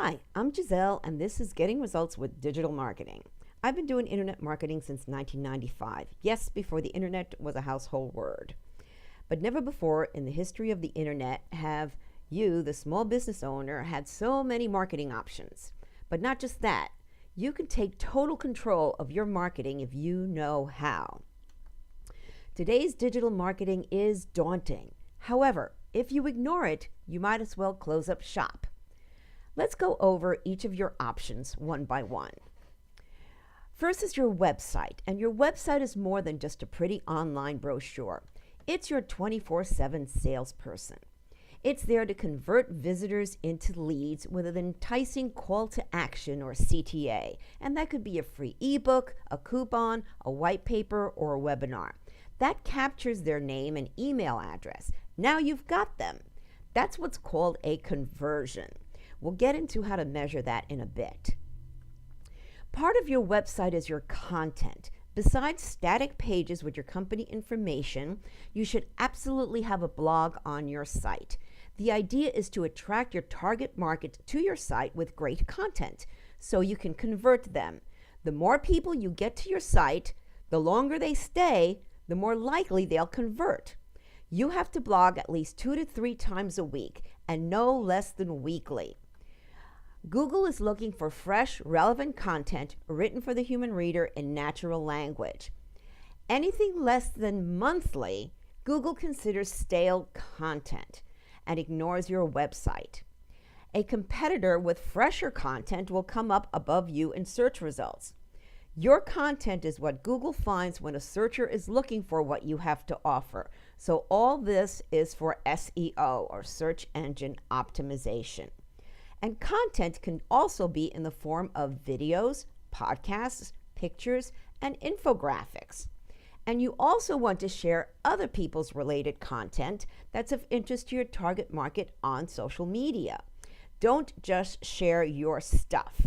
Hi, I'm Giselle, and this is Getting Results with Digital Marketing. I've been doing internet marketing since 1995. Yes, before the internet was a household word. But never before in the history of the internet have you, the small business owner, had so many marketing options. But not just that, you can take total control of your marketing if you know how. Today's digital marketing is daunting. However, if you ignore it, you might as well close up shop. Let's go over each of your options one by one. First is your website, and your website is more than just a pretty online brochure. It's your 24/7 salesperson. It's there to convert visitors into leads with an enticing call to action or CTA, and that could be a free ebook, a coupon, a white paper, or a webinar. That captures their name and email address. Now you've got them. That's what's called a conversion. We'll get into how to measure that in a bit. Part of your website is your content. Besides static pages with your company information, you should absolutely have a blog on your site. The idea is to attract your target market to your site with great content so you can convert them. The more people you get to your site, the longer they stay, the more likely they'll convert. You have to blog at least 2 to 3 times a week and no less than weekly. Google is looking for fresh, relevant content written for the human reader in natural language. Anything less than monthly, Google considers stale content and ignores your website. A competitor with fresher content will come up above you in search results. Your content is what Google finds when a searcher is looking for what you have to offer. So all this is for SEO, or search engine optimization. And content can also be in the form of videos, podcasts, pictures, and infographics. And you also want to share other people's related content that's of interest to your target market on social media. Don't just share your stuff.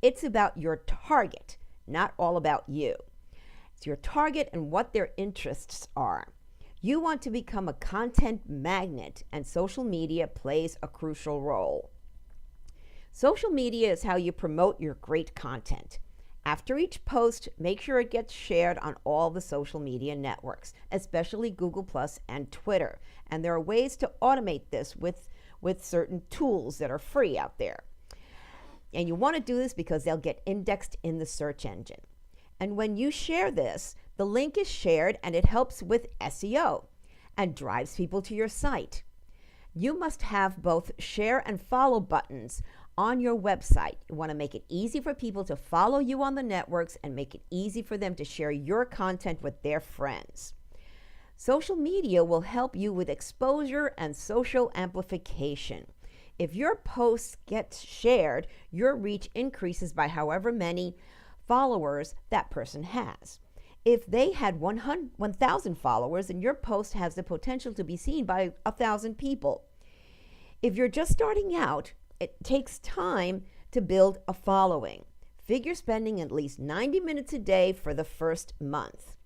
It's about your target, not all about you. It's your target and what their interests are. You want to become a content magnet, and social media plays a crucial role. Social media is how you promote your great content. After each post, make sure it gets shared on all the social media networks, especially Google+ and Twitter. And there are ways to automate this with certain tools that are free out there. And you want to do this because they'll get indexed in the search engine. And when you share this, the link is shared and it helps with SEO and drives people to your site. You must have both share and follow buttons on your website. You want to make it easy for people to follow you on the networks and make it easy for them to share your content with their friends. Social media will help you with exposure and social amplification. If your post gets shared, your reach increases by however many followers that person has. If they had 1,000 followers, then your post has the potential to be seen by 1,000 people. If you're just starting out, it takes time to build a following. Figure spending at least 90 minutes a day for the first month.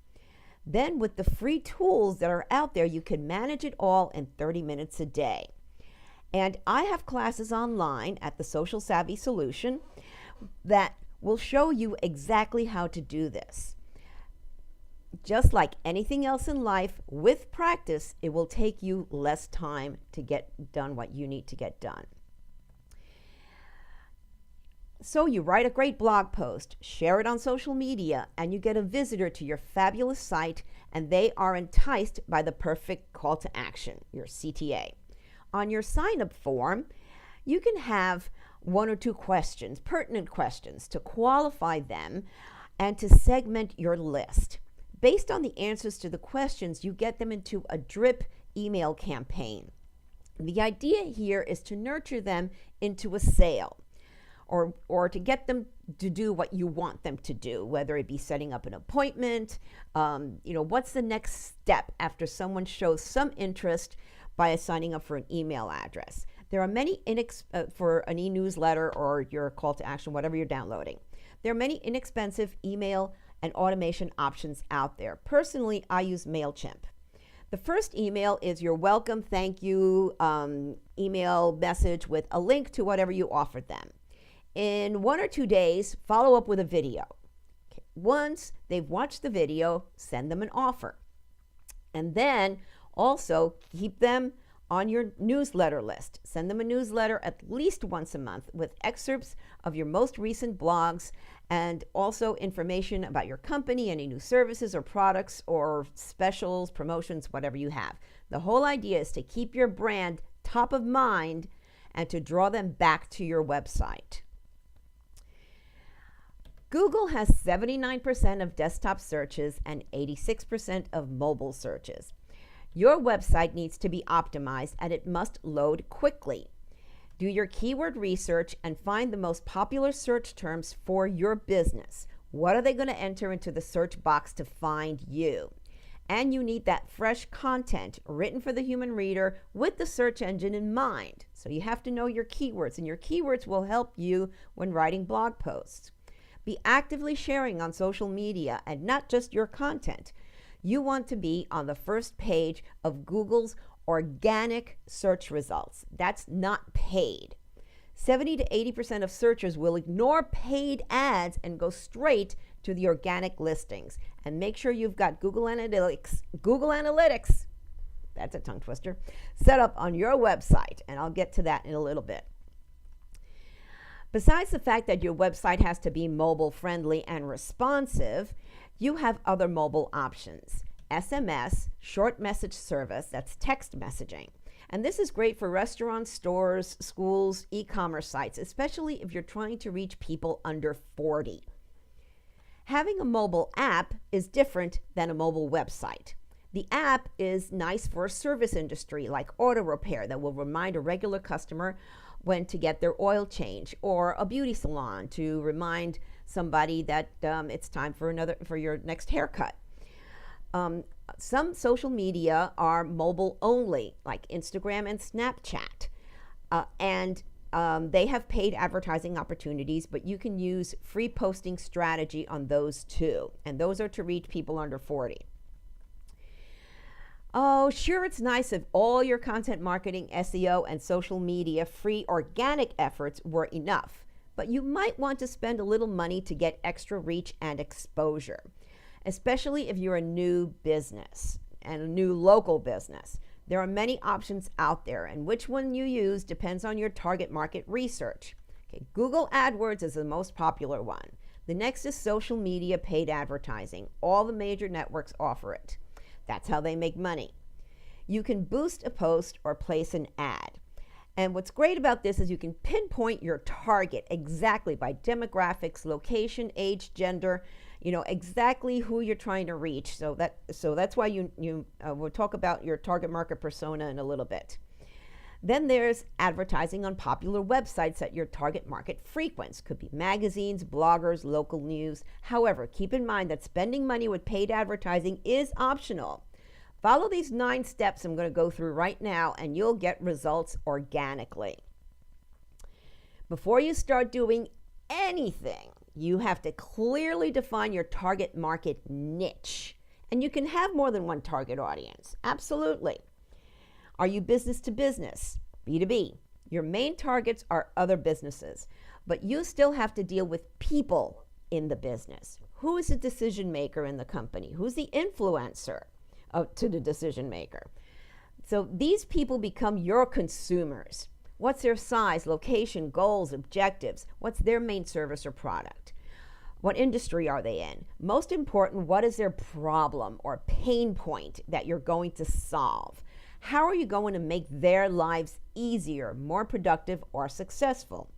Then with the free tools that are out there, you can manage it all in 30 minutes a day. And I have classes online at the Social Savvy Solution that will show you exactly how to do this. Just like anything else in life, with practice, it will take you less time to get done what you need to get done. So you write a great blog post, share it on social media, and you get a visitor to your fabulous site, and they are enticed by the perfect call to action, your CTA. On your sign-up form, you can have 1 or 2 questions, pertinent questions, to qualify them and to segment your list. Based on the answers to the questions, you get them into a drip email campaign. The idea here is to nurture them into a sale, or to get them to do what you want them to do, whether it be setting up an appointment, what's the next step after someone shows some interest by signing up for an email address. There are many, for an e-newsletter or your call to action, whatever you're downloading. There are many inexpensive email and automation options out there. Personally, I use MailChimp. The first email is your welcome, thank you email message with a link to whatever you offered them. In 1 or 2 days, follow up with a video. Okay. Once they've watched the video, send them an offer. And then also keep them on your newsletter list. Send them a newsletter at least once a month with excerpts of your most recent blogs and also information about your company, any new services or products or specials, promotions, whatever you have. The whole idea is to keep your brand top of mind and to draw them back to your website. Google has 79% of desktop searches and 86% of mobile searches. Your website needs to be optimized and it must load quickly. Do your keyword research and find the most popular search terms for your business. What are they going to enter into the search box to find you? And you need that fresh content written for the human reader with the search engine in mind. So you have to know your keywords, and your keywords will help you when writing blog posts. Be actively sharing on social media and not just your content. You want to be on the first page of Google's organic search results. That's not paid. 70 to 80% of searchers will ignore paid ads and go straight to the organic listings. And make sure you've got Google Analytics, that's a tongue twister, set up on your website. And I'll get to that in a little bit. Besides the fact that your website has to be mobile friendly and responsive, you have other mobile options. SMS, short message service, that's text messaging. And this is great for restaurants, stores, schools, e-commerce sites, especially if you're trying to reach people under 40. Having a mobile app is different than a mobile website. The app is nice for a service industry like auto repair that will remind a regular customer when to get their oil change, or a beauty salon to remind somebody that it's time for your next haircut. Some social media are mobile only, like Instagram and Snapchat, and they have paid advertising opportunities, but you can use free posting strategy on those too, and those are to reach people under 40. Oh, sure, it's nice if all your content marketing, SEO, and social media free organic efforts were enough, but you might want to spend a little money to get extra reach and exposure, especially if you're a new business and a new local business. There are many options out there, and which one you use depends on your target market research. Okay, Google AdWords is the most popular one. The next is social media paid advertising. All the major networks offer it. That's how they make money. You can boost a post or place an ad. And what's great about this is you can pinpoint your target exactly by demographics, location, age, gender, exactly who you're trying to reach. So that's why we'll talk about your target market persona in a little bit. Then there's advertising on popular websites that your target market frequents. Could be magazines, bloggers, local news. However, keep in mind that spending money with paid advertising is optional. Follow these 9 steps I'm going to go through right now, and you'll get results organically. Before you start doing anything, you have to clearly define your target market niche. And you can have more than one target audience. Absolutely. Are you business to business? B2B. Your main targets are other businesses, but you still have to deal with people in the business. Who is the decision maker in the company? Who's the influencer to the decision maker? So these people become your consumers. What's their size, location, goals, objectives? What's their main service or product? What industry are they in? Most important, what is their problem or pain point that you're going to solve? How are you going to make their lives easier, more productive, or successful?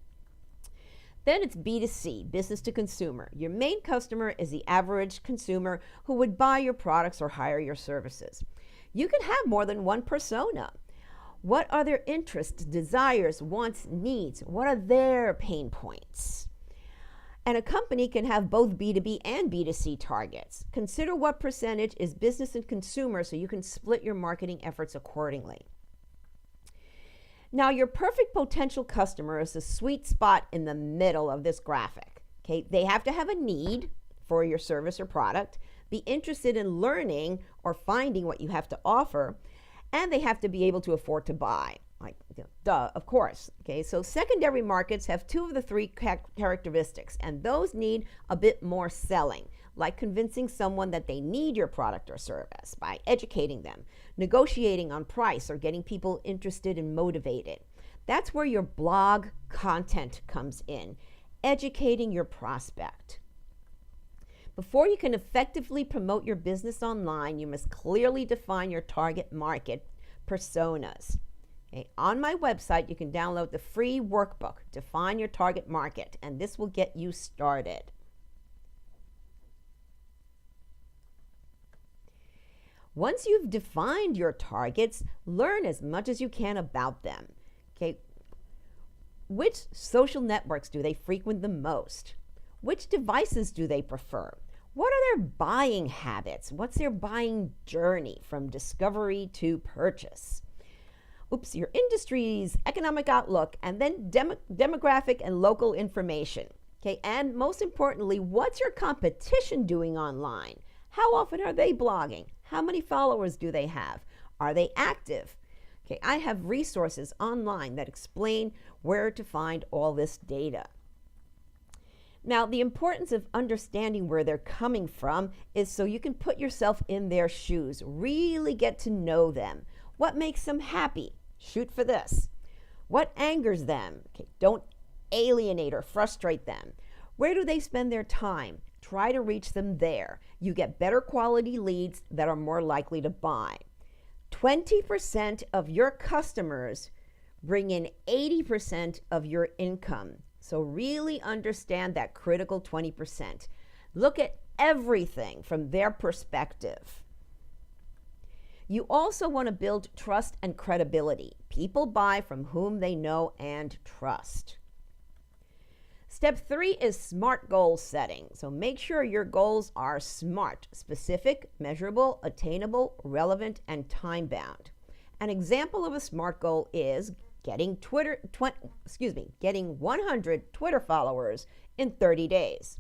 Then it's B2C, business to consumer. Your main customer is the average consumer who would buy your products or hire your services. You can have more than one persona. What are their interests, desires, wants, needs? What are their pain points? And a company can have both B2B and B2C targets. Consider what percentage is business and consumer so you can split your marketing efforts accordingly. Now, your perfect potential customer is the sweet spot in the middle of this graphic. Okay, they have to have a need for your service or product, be interested in learning or finding what you have to offer, and they have to be able to afford to buy. Like, duh, of course. Okay, so secondary markets have two of the three characteristics, and those need a bit more selling, like convincing someone that they need your product or service by educating them, negotiating on price, or getting people interested and motivated. That's where your blog content comes in, educating your prospect. Before you can effectively promote your business online, you must clearly define your target market personas. Okay, on my website, you can download the free workbook, Define Your Target Market, and this will get you started. Once you've defined your targets, learn as much as you can about them. Okay, which social networks do they frequent the most? Which devices do they prefer? What are their buying habits? What's their buying journey from discovery to purchase? Your industry's economic outlook, and then demographic and local information. Okay, and most importantly, what's your competition doing online? How often are they blogging? How many followers do they have? Are they active? Okay, I have resources online that explain where to find all this data. Now, the importance of understanding where they're coming from is so you can put yourself in their shoes, really get to know them. What makes them happy? Shoot for this. What angers them? Okay, don't alienate or frustrate them. Where do they spend their time? Try to reach them there. You get better quality leads that are more likely to buy. 20% of your customers bring in 80% of your income. So really understand that critical 20%. Look at everything from their perspective. You also want to build trust and credibility. People buy from whom they know and trust. Step 3 is SMART goal setting. So make sure your goals are SMART: specific, measurable, attainable, relevant, and time-bound. An example of a SMART goal is getting 100 Twitter followers in 30 days.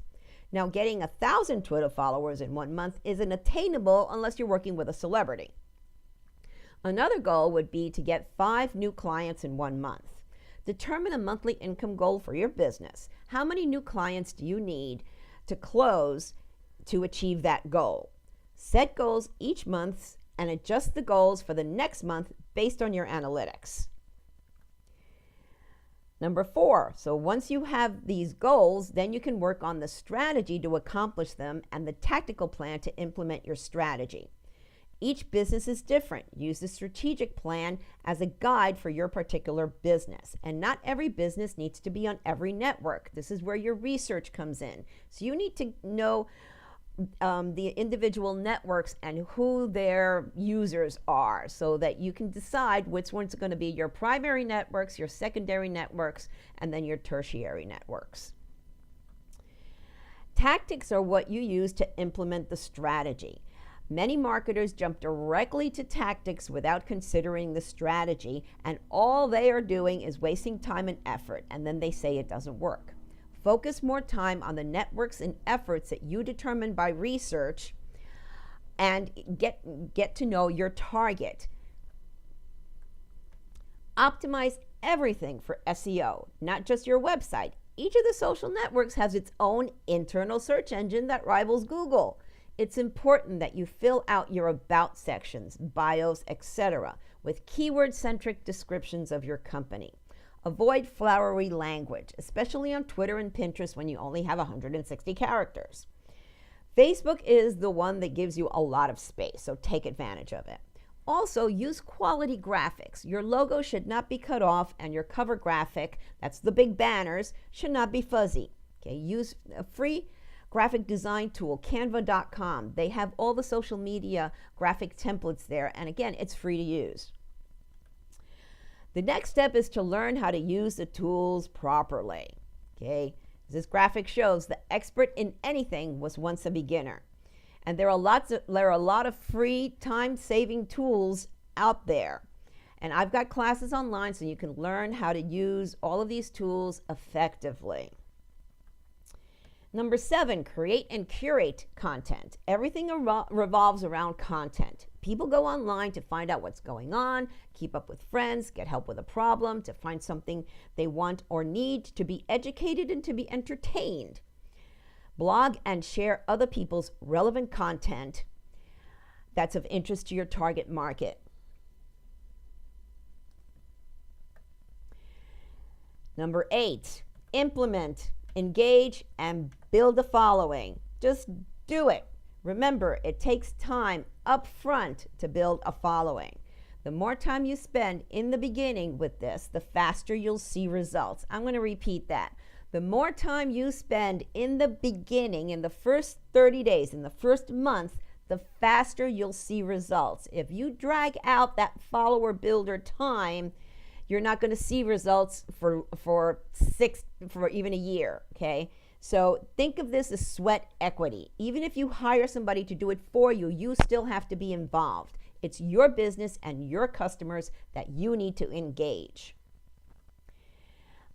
Now, getting 1,000 Twitter followers in 1 month isn't attainable unless you're working with a celebrity. Another goal would be to get 5 new clients in 1 month. Determine a monthly income goal for your business. How many new clients do you need to close to achieve that goal? Set goals each month and adjust the goals for the next month based on your analytics. Number 4, so once you have these goals, then you can work on the strategy to accomplish them and the tactical plan to implement your strategy. Each business is different. Use the strategic plan as a guide for your particular business. And not every business needs to be on every network. This is where your research comes in. So you need to know the individual networks and who their users are so that you can decide which ones are going to be your primary networks, your secondary networks, and then your tertiary networks. Tactics are what you use to implement the strategy. Many marketers jump directly to tactics without considering the strategy, and all they are doing is wasting time and effort, and then they say it doesn't work. Focus more time on the networks and efforts that you determine by research and get to know your target. Optimize everything for SEO, not just your website. Each of the social networks has its own internal search engine that rivals Google. It's important that you fill out your about sections, bios, etc., with keyword-centric descriptions of your company. Avoid flowery language, especially on Twitter and Pinterest when you only have 160 characters. Facebook is the one that gives you a lot of space, so take advantage of it. Also, use quality graphics. Your logo should not be cut off, and your cover graphic, that's the big banners, should not be fuzzy. Okay, use a free graphic design tool, canva.com. They have all the social media graphic templates there, and again, it's free to use. The next step is to learn how to use the tools properly. Okay, as this graphic shows, the expert in anything was once a beginner. And there are a lot of free time-saving tools out there. And I've got classes online so you can learn how to use all of these tools effectively. Number 7, create and curate content. Everything revolves around content. People go online to find out what's going on, keep up with friends, get help with a problem, to find something they want or need, to be educated and to be entertained. Blog and share other people's relevant content that's of interest to your target market. Number 8, implement, engage, and build a following. Just do it. Remember, it takes time up front to build a following. The more time you spend in the beginning with this, the faster you'll see results. I'm going to repeat that. The more time you spend in the beginning, in the first 30 days, in the first month, the faster you'll see results. If you drag out that follower builder time, you're not going to see results for even a year, okay? So think of this as sweat equity. Even if you hire somebody to do it for you, you still have to be involved. It's your business and your customers that you need to engage.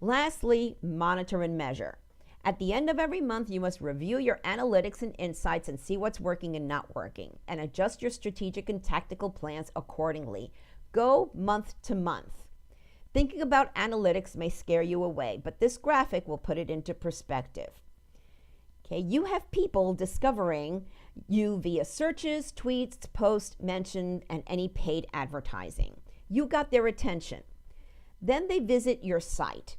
Lastly, monitor and measure. At the end of every month, you must review your analytics and insights and see what's working and not working, and adjust your strategic and tactical plans accordingly. Go month to month. Thinking about analytics may scare you away, but this graphic will put it into perspective. Okay, you have people discovering you via searches, tweets, posts, mentioned, and any paid advertising. You got their attention. Then they visit your site,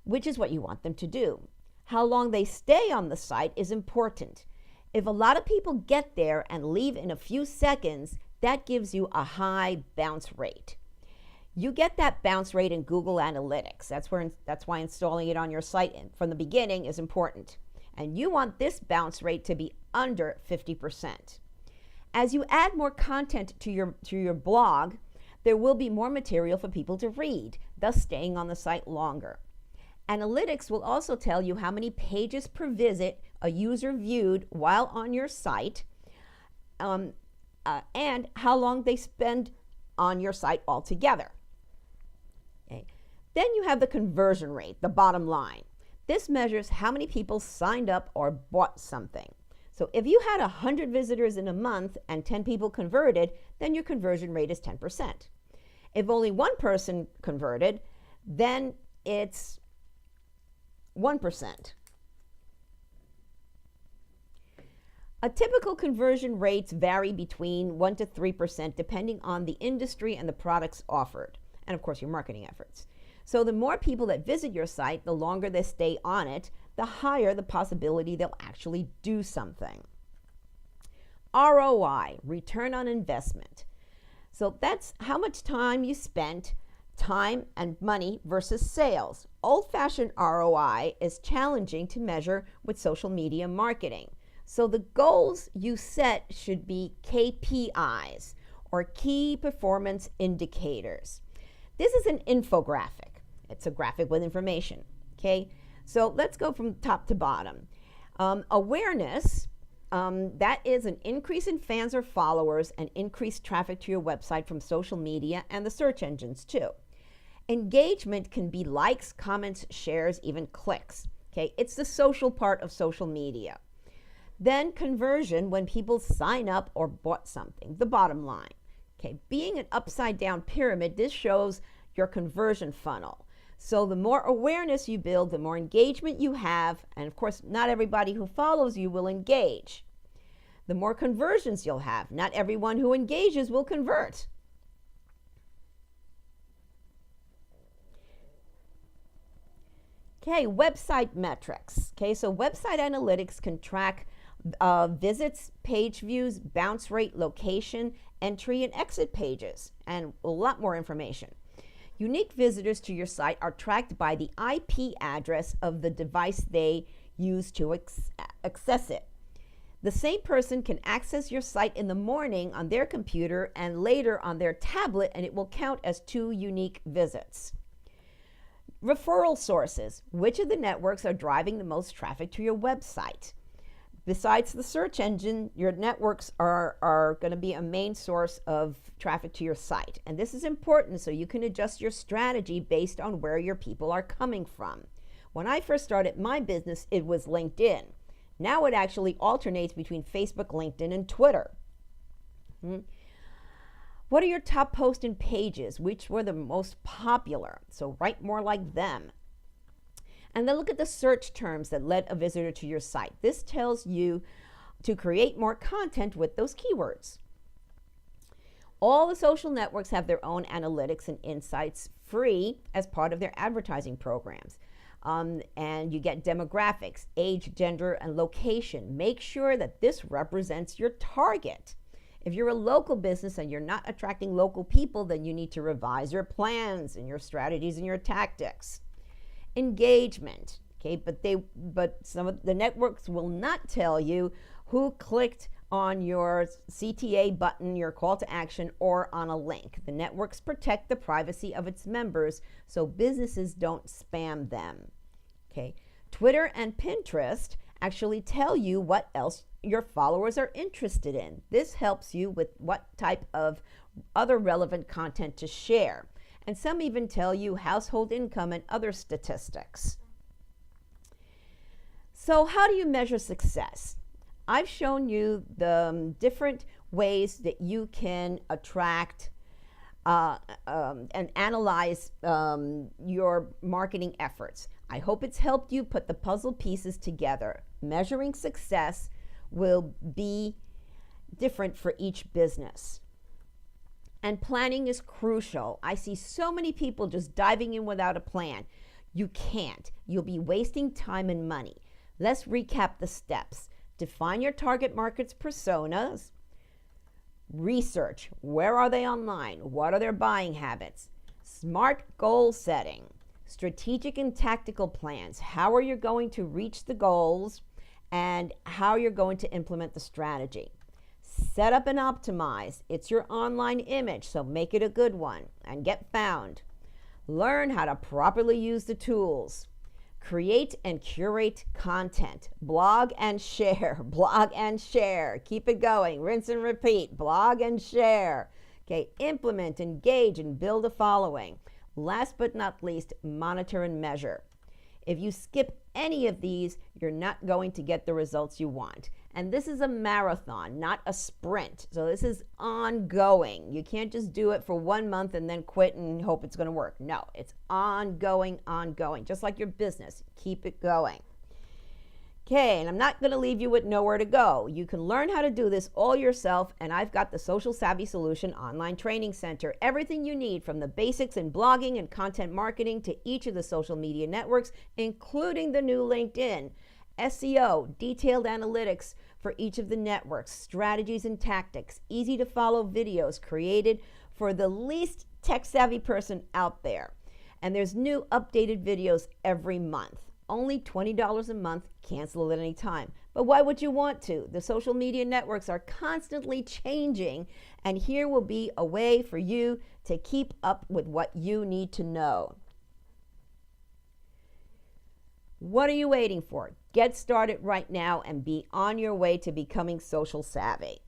which is what you want them to do. How long they stay on the site is important. If a lot of people get there and leave in a few seconds, that gives you a high bounce rate. You get that bounce rate in Google Analytics. That's why installing it on your site from the beginning is important. And you want this bounce rate to be under 50%. As you add more content to your blog, there will be more material for people to read, thus staying on the site longer. Analytics will also tell you how many pages per visit a user viewed while on your site, and how long they spend on your site altogether. Okay. Then you have the conversion rate, the bottom line. This measures how many people signed up or bought something. So if you had 100 visitors in a month and 10 people converted, then your conversion rate is 10%. If only one person converted, then it's 1%. A typical conversion rates vary between 1 to 3% depending on the industry and the products offered, and of course your marketing efforts. So the more people that visit your site, the longer they stay on it, the higher the possibility they'll actually do something. ROI, return on investment. So that's how much time you spent, time and money versus sales. Old-fashioned ROI is challenging to measure with social media marketing. So the goals you set should be KPIs, or key performance indicators. This is an infographic. It's a graphic with information, okay? So let's go from top to bottom. Awareness, that is an increase in fans or followers and increased traffic to your website from social media and the search engines too. Engagement can be likes, comments, shares, even clicks, okay? It's the social part of social media. Then conversion, when people sign up or bought something, the bottom line. Okay, being an upside down pyramid, this shows your conversion funnel. So the more awareness you build, the more engagement you have, and of course, not everybody who follows you will engage. The more conversions you'll have. Not everyone who engages will convert. Okay, website metrics. Okay, so website analytics can track visits, page views, bounce rate, location, entry and exit pages, and a lot more information. Unique visitors to your site are tracked by the IP address of the device they use to access it. The same person can access your site in the morning on their computer and later on their tablet, and it will count as 2 unique visits. Referral sources. Which of the networks are driving the most traffic to your website? Besides the search engine, your networks are going to be a main source of traffic to your site. And this is important so you can adjust your strategy based on where your people are coming from. When I first started my business, it was LinkedIn. Now it actually alternates between Facebook, LinkedIn, and Twitter. What are your top posts and pages? Which were the most popular? So write more like them. And then look at the search terms that led a visitor to your site. This tells you to create more content with those keywords. All the social networks have their own analytics and insights free as part of their advertising programs. And you get demographics, age, gender, and location. Make sure that this represents your target. If you're a local business and you're not attracting local people, then you need to revise your plans and your strategies and your tactics. Engagement, okay, but some of the networks will not tell you who clicked on your CTA button, your call to action, or on a link. The networks protect the privacy of its members so businesses don't spam them. Okay, Twitter and Pinterest actually tell you what else your followers are interested in. This helps you with what type of other relevant content to share. And some even tell you household income and other statistics. So how do you measure success? I've shown you the different ways that you can attract and analyze your marketing efforts. I hope it's helped you put the puzzle pieces together. Measuring success will be different for each business. And planning is crucial. I see so many people just diving in without a plan. You can't. You'll be wasting time and money. Let's recap the steps. Define your target market's personas. Research. Where are they online? What are their buying habits? Smart goal setting. Strategic and tactical plans. How are you going to reach the goals and how you're going to implement the strategy? Set up and optimize. It's your online image, so make it a good one and get found. Learn how to properly use the tools. Create and curate content. Blog and share. Blog and share. Keep it going. Rinse and repeat. Blog and share. Okay, implement, engage, and build a following. Last but not least, monitor and measure. If you skip any of these, you're not going to get the results you want. And this is a marathon, not a sprint. So this is ongoing. You can't just do it for 1 month and then quit and hope it's going to work. No, it's ongoing, just like your business. Keep it going. Okay, and I'm not going to leave you with nowhere to go. You can learn how to do this all yourself, and I've got the Social Savvy Solution Online Training Center. Everything you need from the basics in blogging and content marketing to each of the social media networks, including the new LinkedIn. SEO, detailed analytics for each of the networks, strategies and tactics, easy to follow videos created for the least tech-savvy person out there. And there's new updated videos every month. Only $20 a month, cancel at any time. But why would you want to? The social media networks are constantly changing, and here will be a way for you to keep up with what you need to know. What are you waiting for? Get started right now and be on your way to becoming social savvy.